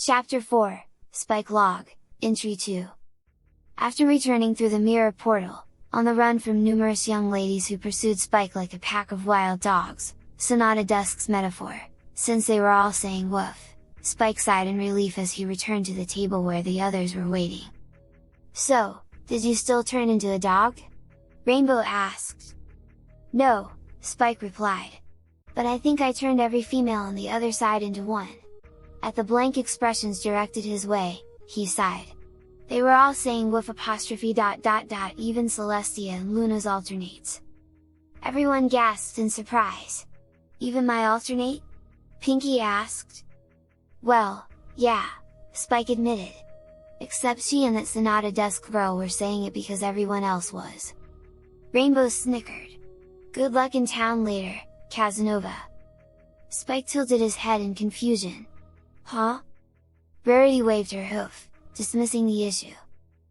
Chapter 4, Spike Log, Entry 2. After returning through the mirror portal, on the run from numerous young ladies who pursued Spike like a pack of wild dogs, Sonata Dusk's metaphor, since they were all saying woof, Spike sighed in relief as he returned to the table where the others were waiting. "So, did you still turn into a dog?" Rainbow asked. "No," Spike replied. "But I think I turned every female on the other side into one." At the blank expressions directed his way, he sighed. They were all saying woof apostrophe ... even Celestia and Luna's alternates. Everyone gasped in surprise. "Even my alternate?" Pinky asked. "Well, yeah," Spike admitted. Except she and that Sonata Dusk girl were saying it because everyone else was. Rainbow snickered. "Good luck in town later, Casanova." Spike tilted his head in confusion. "Huh?" Rarity waved her hoof, dismissing the issue.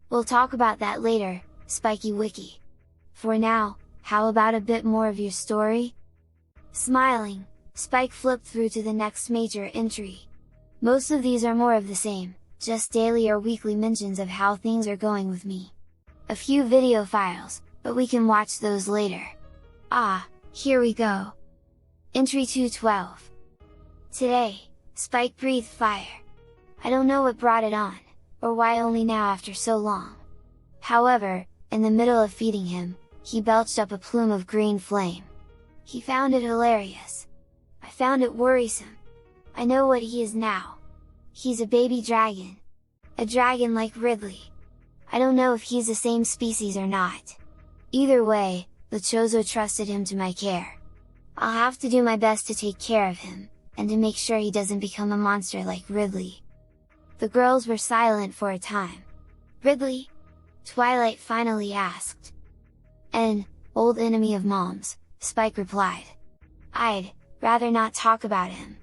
"We'll talk about that later, Spiky Wiki. For now, how about a bit more of your story?" Smiling, Spike flipped through to the next major entry. Most of these are more of the same, just daily or weekly mentions of how things are going with me. A few video files, but we can watch those later. Ah, here we go! Entry 212. Today, Spike breathed fire. I don't know what brought it on, or why only now after so long. However, in the middle of feeding him, he belched up a plume of green flame. He found it hilarious. I found it worrisome. I know what he is now. He's a baby dragon. A dragon like Ridley. I don't know if he's the same species or not. Either way, the Chozo trusted him to my care. I'll have to do my best to take care of him, and to make sure he doesn't become a monster like Ridley. The girls were silent for a time. "Ridley?" Twilight finally asked. "An old enemy of Mom's," Spike replied. "I'd rather not talk about him."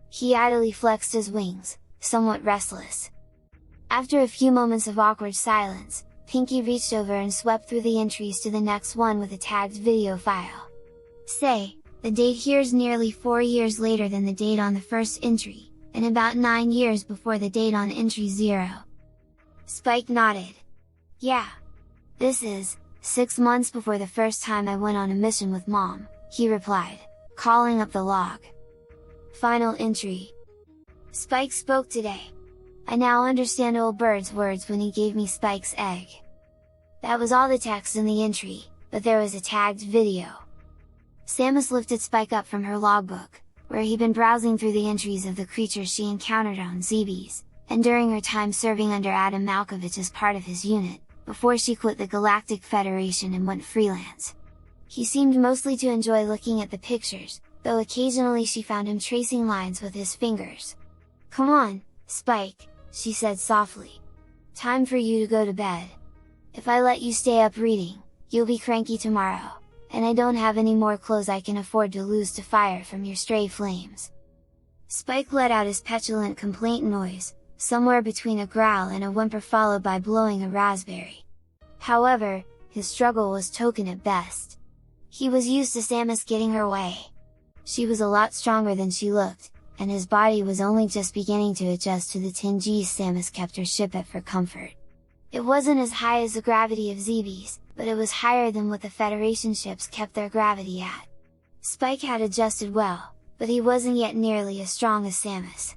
He idly flexed his wings, somewhat restless. After a few moments of awkward silence, Pinky reached over and swept through the entries to the next one with a tagged video file. "Say, the date here's nearly 4 years later than the date on the first entry, and about 9 years before the date on entry 0. Spike nodded. "Yeah. This is 6 months before the first time I went on a mission with Mom," he replied, calling up the log. Final entry. Spike spoke today. I now understand old Bird's words when he gave me Spike's egg. That was all the text in the entry, but there was a tagged video. Samus lifted Spike up from her logbook, where he'd been browsing through the entries of the creatures she encountered on ZBs, and during her time serving under Adam Malkovich as part of his unit, before she quit the Galactic Federation and went freelance. He seemed mostly to enjoy looking at the pictures, though occasionally she found him tracing lines with his fingers. "Come on, Spike," she said softly. "Time for you to go to bed. If I let you stay up reading, you'll be cranky tomorrow, and I don't have any more clothes I can afford to lose to fire from your stray flames." Spike let out his petulant complaint noise, somewhere between a growl and a whimper followed by blowing a raspberry. However, his struggle was token at best. He was used to Samus getting her way. She was a lot stronger than she looked, and his body was only just beginning to adjust to the 10 Gs Samus kept her ship at for comfort. It wasn't as high as the gravity of ZBs, but it was higher than what the Federation ships kept their gravity at. Spike had adjusted well, but he wasn't yet nearly as strong as Samus.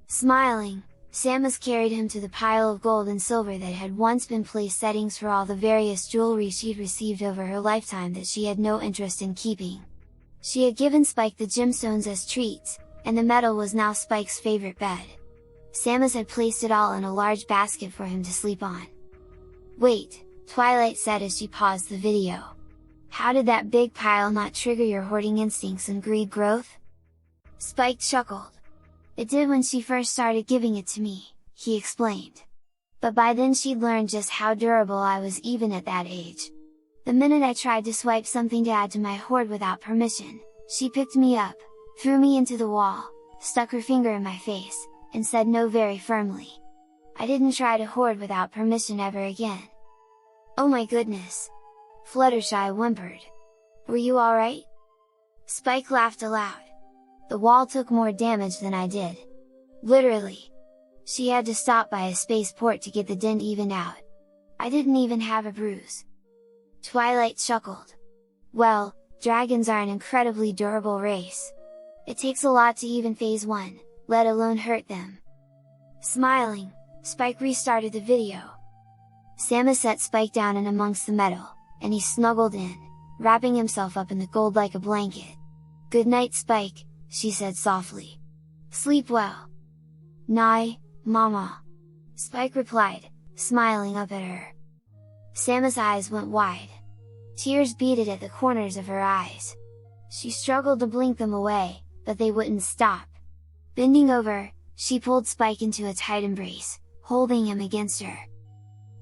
Smiling, Samus carried him to the pile of gold and silver that had once been place settings for all the various jewelry she'd received over her lifetime that she had no interest in keeping. She had given Spike the gemstones as treats, and the metal was now Spike's favorite bed. Samus had placed it all in a large basket for him to sleep on. "Wait," Twilight said as she paused the video. "How did that big pile not trigger your hoarding instincts and greed growth?" Spike chuckled. "It did when she first started giving it to me," he explained. "But by then she'd learned just how durable I was even at that age. The minute I tried to swipe something to add to my hoard without permission, she picked me up, threw me into the wall, stuck her finger in my face, and said no very firmly. I didn't try to hoard without permission ever again." "Oh my goodness!" Fluttershy whimpered. "Were you alright?" Spike laughed aloud. "The wall took more damage than I did. Literally. She had to stop by a spaceport to get the dent evened out. I didn't even have a bruise. Twilight chuckled. Well, dragons are an incredibly durable race. It takes a lot to even phase 1, let alone hurt them. Smiling, Spike restarted the video. Samus set Spike down in amongst the metal, and he snuggled in, wrapping himself up in the gold like a blanket. "Good night, Spike," she said softly. "Sleep well." "Night, Mama," Spike replied, smiling up at her. Samus' eyes went wide. Tears beaded at the corners of her eyes. She struggled to blink them away, but they wouldn't stop. Bending over, she pulled Spike into a tight embrace, holding him against her.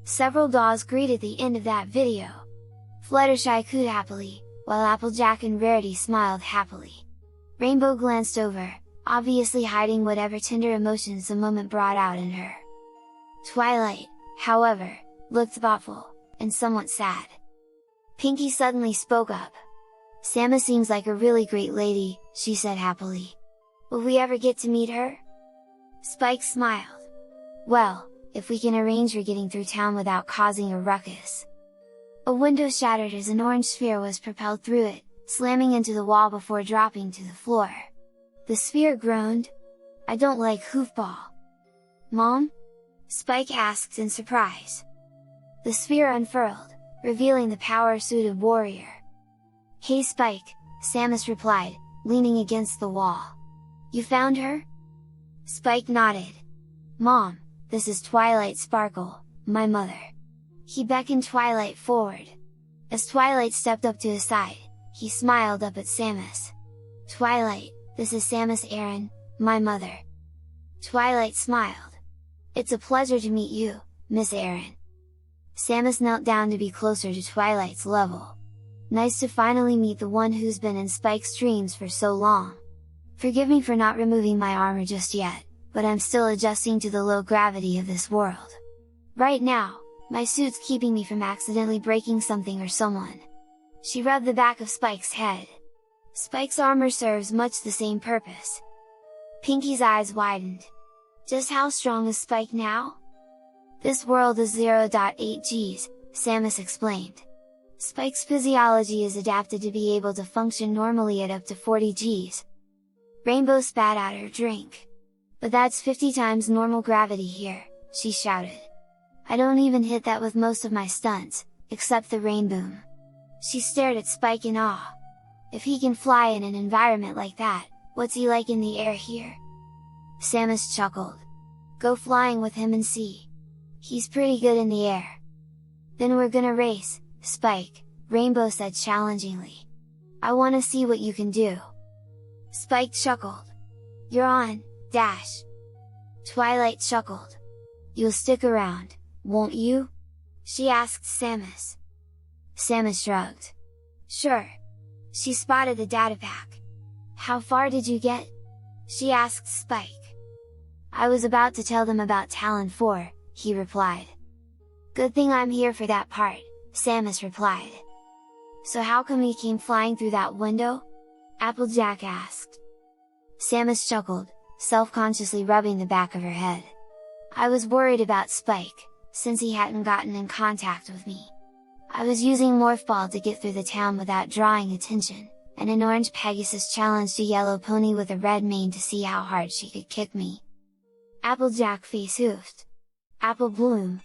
Several dolls greeted the end of that video. Fluttershy cooed happily, while Applejack and Rarity smiled happily. Rainbow glanced over, obviously hiding whatever tender emotions the moment brought out in her. Twilight, however, looked thoughtful, and somewhat sad. Pinkie suddenly spoke up. "Samus seems like a really great lady," she said happily. "Will we ever get to meet her?" Spike smiled. "Well, if we can arrange her getting through town without causing a ruckus." A window shattered as an orange sphere was propelled through it, slamming into the wall before dropping to the floor. The sphere groaned. "I don't like Hoofball." "Mom?" Spike asked in surprise. The sphere unfurled, revealing the power-suited warrior. "Hey Spike," Samus replied, leaning against the wall. "You found her?" Spike nodded. "Mom, this is Twilight Sparkle, my mother." He beckoned Twilight forward. As Twilight stepped up to his side, he smiled up at Samus. "Twilight, this is Samus Aran, my mother." Twilight smiled. "It's a pleasure to meet you, Miss Aran." Samus knelt down to be closer to Twilight's level. "Nice to finally meet the one who's been in Spike's dreams for so long. Forgive me for not removing my armor just yet, but I'm still adjusting to the low gravity of this world. Right now, my suit's keeping me from accidentally breaking something or someone." She rubbed the back of Spike's head. "Spike's armor serves much the same purpose." Pinkie's eyes widened. "Just how strong is Spike now?" "This world is 0.8 Gs, Samus explained. Spike's physiology is adapted to be able to function normally at up to 40 Gs. Rainbow spat out her drink. "But that's 50 times normal gravity here," she shouted. "I don't even hit that with most of my stunts, except the rain boom." She stared at Spike in awe. "If he can fly in an environment like that, what's he like in the air here?" Samus chuckled. "Go flying with him and see. He's pretty good in the air." "Then we're gonna race, Spike," Rainbow said challengingly. "I wanna see what you can do." Spike chuckled. "You're on, Dash." Twilight chuckled. "You'll stick around, won't you?" she asked Samus. Samus shrugged. "Sure." She spotted the datapack. "How far did you get?" she asked Spike. "I was about to tell them about Talon 4, he replied. "Good thing I'm here for that part," Samus replied. "So how come you came flying through that window?" Applejack asked. Samus chuckled, self-consciously rubbing the back of her head. "I was worried about Spike, since he hadn't gotten in contact with me. I was using Morph Ball to get through the town without drawing attention, and an orange Pegasus challenged a yellow pony with a red mane to see how hard she could kick me." Applejack face hoofed. "Apple Bloom,